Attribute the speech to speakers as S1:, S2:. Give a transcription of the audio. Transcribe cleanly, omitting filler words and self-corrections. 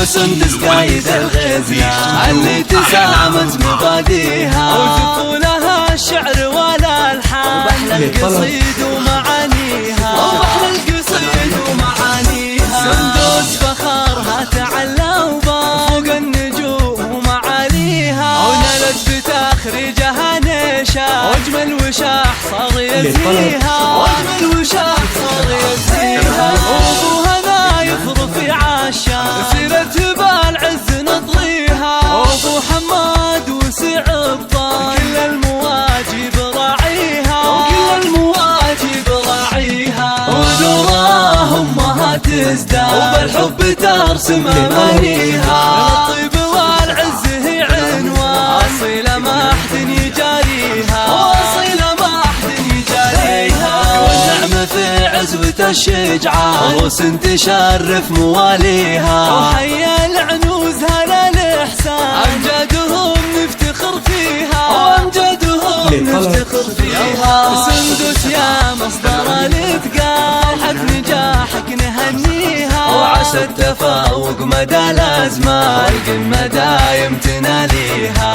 S1: وسندس قايد الغزلة اللي تسامت مباديها،
S2: وطفولها الشعر والألحان وبحر القصيد ومعانيها، سندس فخرها تعلى وفوق النجوم ومعاليها، ونالت بتخريجها نشا واجمل وشاح صار يزيها، وابوها نايف رفيع الشام سيرة بالعز نطليها، وابو حماد وسعد طال كل المواجب راعيها، ودوراه امها تزداد وبالحب ترسم امانيها، الطيب والعز هي عنوان اصيله ما احد يجاريها، والنعمه في عزوة الشجعان عروس تشرف مواليها، وحيا العنوز هلا الاحسان امجادهم نفتخر فيها، سندس يا مصدر الاتقان حق نجاحك نهنيها، وعسى التفوق مدى الازمان والقمه دايم تناليها،